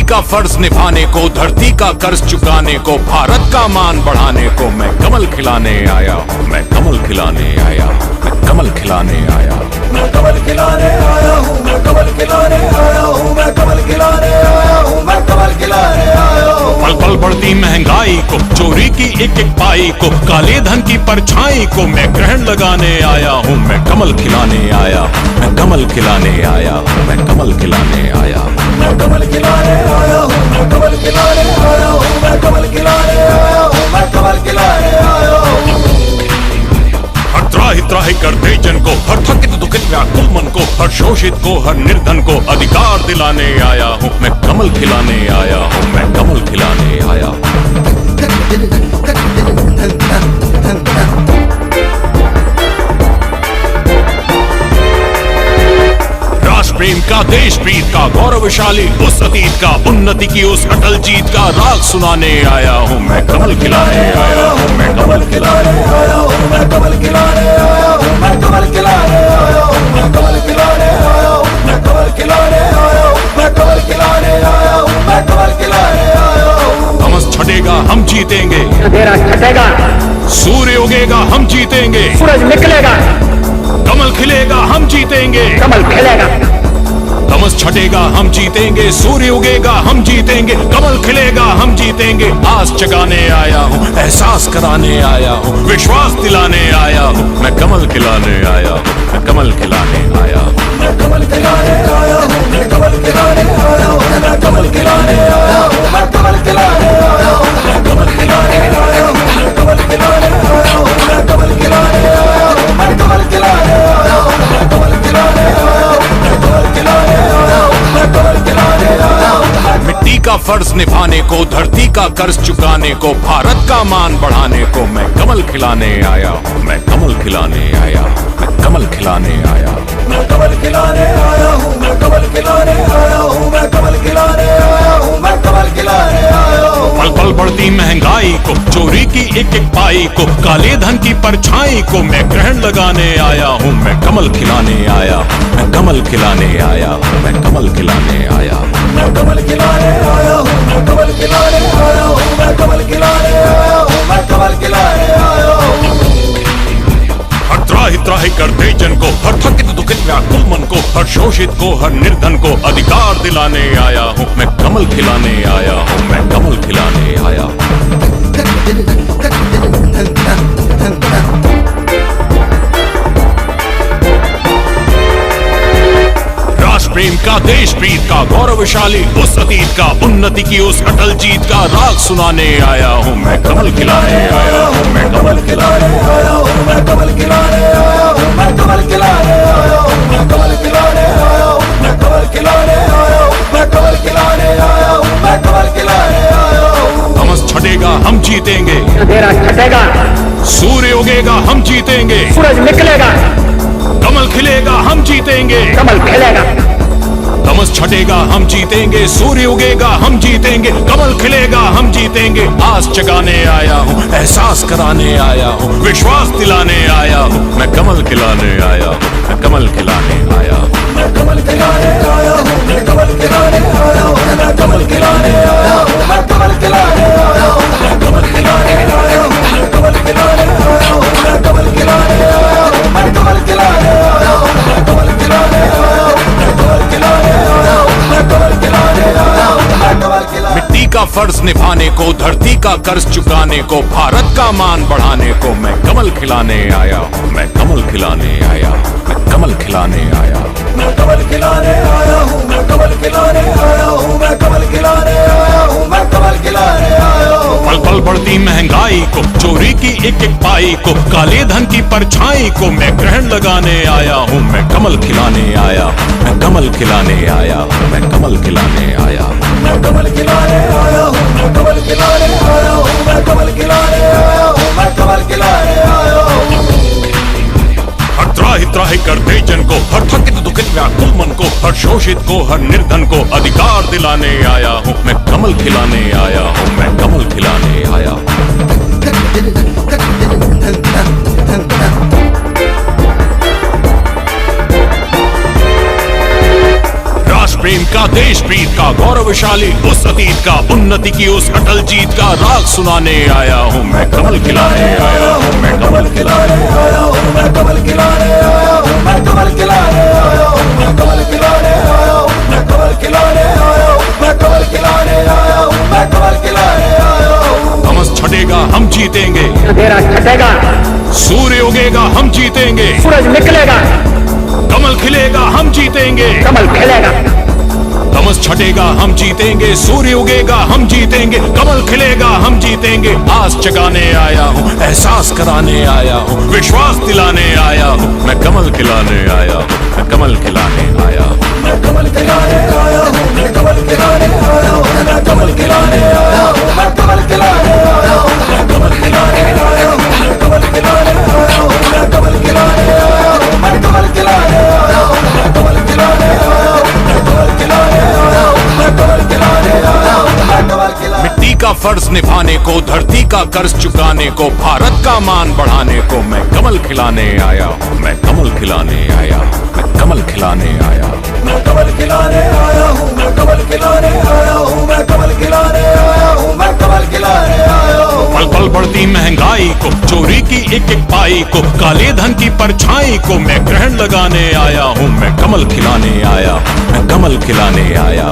का फर्ज निभाने को, धरती का कर्ज चुकाने को, भारत का मान बढ़ाने को मैं कमल खिलाने आया हूँ, मैं कमल खिलाने आया हूँ, मैं कमल खिलाने आया हूँ, मैं कमल खिलाने आया हूँ, मैं कमल खिलाने आया हूँ, मैं कमल खिलाने आया हूँ, मैं कमल खिलाने आया हूँ। पल पल बढ़ती महंगाई को, चोरी की एक एक पाई को, काले धन की परछाई को मैं ग्रहण लगाने आया हूँ, मैं कमल खिलाने आया हूँ, मैं कमल खिलाने आया हूँ, मैं कमल खिलाने आया हूँ, मैं कमल खिलाने आया हूँ, मैं कमल खिलाने आया हूँ, मैं कमल खिलाने आया हूँ, मैं कमल खिलाने आया हूँ। हर त्राहि त्राहि करते जन को, हर थकित दुखित व्याकुल मन को, हर शोषित को, हर निर्धन को अधिकार दिलाने आया हूँ, मैं कमल खिलाने आया हूँ, मैं कमल खिलाने आया हूँ। प्रेम का, देश प्रीत का, गौरवशाली उस अतीत का, उन्नति की उस अटल जीत का राग सुनाने आया हूँ, मैं कमल खिलाने आया हूँ, मैं कमल खिलाने आया हूँ, मैं कमल खिलाने आया हूँ, मैं कमल खिलाने आया हूँ, मैं कमल खिलाने आया हूँ, मैं कमल खिलाने आया हूँ, मैं कमल खिलाने आया हूँ, मैं कमल खिलाने आया हूँ। तमस छटेगा हम जीतेंगे, अंधेरा छटेगा, सूर्य उगेगा हम जीतेंगे, सूरज निकलेगा, कमल खिलेगा हम जीतेंगे, कमल खिलेगा, तमस छटेगा हम जीतेंगे, सूर्य उगेगा हम जीतेंगे, कमल खिलेगा हम जीतेंगे। आस जगाने आया हूँ, एहसास कराने आया हूँ, विश्वास दिलाने आया हूँ, मैं कमल खिलाने आया हूँ, मैं कमल खिलाने आया हूँ, मैं कमल खिलाने आया हूँ, मैं कमल खिलाने आया हूँ, मैं कमल खिलाने आया हूँ, मैं कमल खिलाने आया हूँ, मैं कमल खिलाने आया हूँ, मैं कमल खिलाने आया हूँ, मैं कमल खिलाने आया हूँ, मैं कमल खिलाने आया हूँ, मैं कमल खिलाने आया हूँ, मैं कमल खिलाने आया हूँ, मैं कमल खिलाने आया हूँ। मिट्टी का फर्ज निभाने को, धरती का कर्ज चुकाने को, भारत का मान बढ़ाने को मैं कमल खिलाने आया हूँ, मैं कमल खिलाने आया हूँ, मैं कमल खिलाने आया हूँ, मैं कमल खिलाने आया हूँ, मैं कमल खिलाने आया हूँ, मैं कमल खिलाने आया हूँ, मैं कमल खिलाने आया हूँ। पल पल बढ़ती महंगाई को, चोरी की एक एक पाई को, काले धन की परछाई को मैं ग्रहण लगाने आया हूँ, मैं कमल खिलाने आया हूँ, मैं कमल खिलाने आया हूँ, मैं कमल खिलाने आया हूँ, मैं कमल खिलाने आया हूँ, मैं कमल खिलाने आया हूँ, मैं कमल खिलाने आया हूँ, मैं कमल खिलाने आया हूँ। हर त्राहि त्राहि करते जन को, हर थकित दुखित व्याकुल मन को, हर शोषित को, हर निर्धन को अधिकार दिलाने आया हूँ, मैं कमल खिलाने आया हूँ, मैं कमल खिलाने आया हूँ। प्रेम का, देश प्रीत का, गौरवशाली उस अतीत का, उन्नति की उस अटल जीत का राग सुनाने आया हूँ, मैं कमल खिलाने आया हूँ, मैं कमल खिलाने आया हूँ, मैं कमल खिलाने आया हूँ, मैं कमल खिलाने आया हूँ, मैं कमल खिलाने आया हूँ, मैं कमल खिलाने आया हूँ, मैं कमल खिलाने आया हूँ, मैं कमल खिलाने आया हूँ। तमस छटेगा हम जीतेंगे, अंधेरा छटेगा, सूर्य उगेगा हम जीतेंगे, सूरज निकलेगा, कमल खिलेगा हम जीतेंगे, कमल खिलेगा, तमस छटेगा हम जीतेंगे, सूर्य उगेगा हम जीतेंगे, कमल खिलेगा हम जीतेंगे। आस जगाने आया हूँ, एहसास कराने आया हूँ, विश्वास दिलाने आया हूँ, मैं कमल खिलाने आया हूँ, मैं कमल खिलाने आया हूँ, मैं कमल खिलाने आया हूँ, मैं कमल खिलाने आया हूँ, मैं कमल खिलाने आया हूँ, मैं कमल खिलाने आया हूँ, मैं कमल खिलाने आया हूँ, मैं कमल खिलाने आया हूँ, मैं कमल खिलाने आया हूँ, मैं कमल खिलाने आया हूँ, मैं कमल खिलाने आया हूँ, मैं कमल खिलाने आया हूँ, मैं कमल खिलाने आया हूँ, मैं कमल खिलाने। मिट्टी का फर्ज निभाने को, धरती का कर्ज चुकाने को, भारत का मान बढ़ाने को मैं कमल खिलाने आया हूँ, मैं कमल खिलाने आया हूँ, मैं कमल खिलाने आया हूँ, मैं कमल खिलाने आया हूँ, मैं कमल खिलाने आया हूँ, मैं कमल खिलाने आया हूँ, मैं कमल खिलाने आया हूँ। पल पल बढ़ती महंगाई को, चोरी की एक एक पाई को, काले धन की परछाई को मैं ग्रहण लगाने आया हूँ, मैं कमल खिलाने आया हूँ, मैं कमल खिलाने आया हूँ, मैं कमल खिलाने आया हूँ, मैं कमल खिलाने आया हूँ, मैं कमल खिलाने आया हूँ, मैं कमल खिलाने आया हूँ, मैं कमल खिलाने आया हूँ। हर त्राहि त्राहि करते जन को, हर थकित दुखित व्याकुल मन को, हर शोषित को, हर निर्धन को अधिकार दिलाने आया हूँ, मैं कमल खिलाने आया हूँ, मैं कमल खिलाने आया हूँ। प्रेम का, देश प्रीत का, गौरवशाली उस अतीत का, उन्नति की उस अटल जीत का राग सुनाने आया हूँ मैं, कमल खिलाने आया हूँ मैं, कमल खिलाने आया हूँ मैं, कमल खिलाने आया हूँ मैं, कमल खिलाने आया हूँ मैं, कमल खिलाने आया हूँ मैं, कमल खिलाने आया हूँ मैं, कमल खिलाने आया हूँ मैं, कमल खिलाने आया हूँ। तमस छटेगा हम जीतेंगे, अंधेरा छटेगा, सूर्य उगेगा हम जीतेंगे, सूरज निकलेगा, कमल खिलेगा हम जीतेंगे, कमल खिलेगा, तमस छटेगा हम जीतेंगे, सूर्य उगेगा हम जीतेंगे, कमल खिलेगा हम जीतेंगे। आस जगाने आया हूँ, एहसास कराने आया हूँ, विश्वास दिलाने आया हूँ मैं, कमल खिलाने आया हूँ मैं, कमल खिलाने आया हूँ मैं, कमल खिलाने आया हूँ मैं, कमल खिलाने आया हूँ मैं, कमल खिलाने आया हूँ मैं, कमल खिलाने आया हूँ मैं, कमल खिलाने आया हूँ मैं, कमल खिलाने आया हूँ मैं, कमल खिलाने आया हूँ मैं, कमल खिलाने आया हूँ मैं, कमल खिलाने आया हूँ मैं, कमल खिलाने आया हूँ मैं, कमल खिलाने आया हूँ मैं, कमल खिलाने। मिट्टी का फर्ज निभाने को, धरती का कर्ज चुकाने को, भारत का मान बढ़ाने को मैं कमल खिलाने आया हूँ मैं, कमल खिलाने आया हूँ मैं, कमल खिलाने आया हूँ मैं, कमल खिलाने आया हूँ मैं, कमल खिलाने आया हूँ मैं, कमल खिलाने आया हूँ मैं, कमल खिलाने आया हूँ। पल पल बढ़ती महंगाई को, चोरी की एक एक पाई को, काले धन की परछाई को मैं ग्रहण लगाने आया हूँ मैं, कमल खिलाने आया हूँ मैं, कमल खिलाने आया।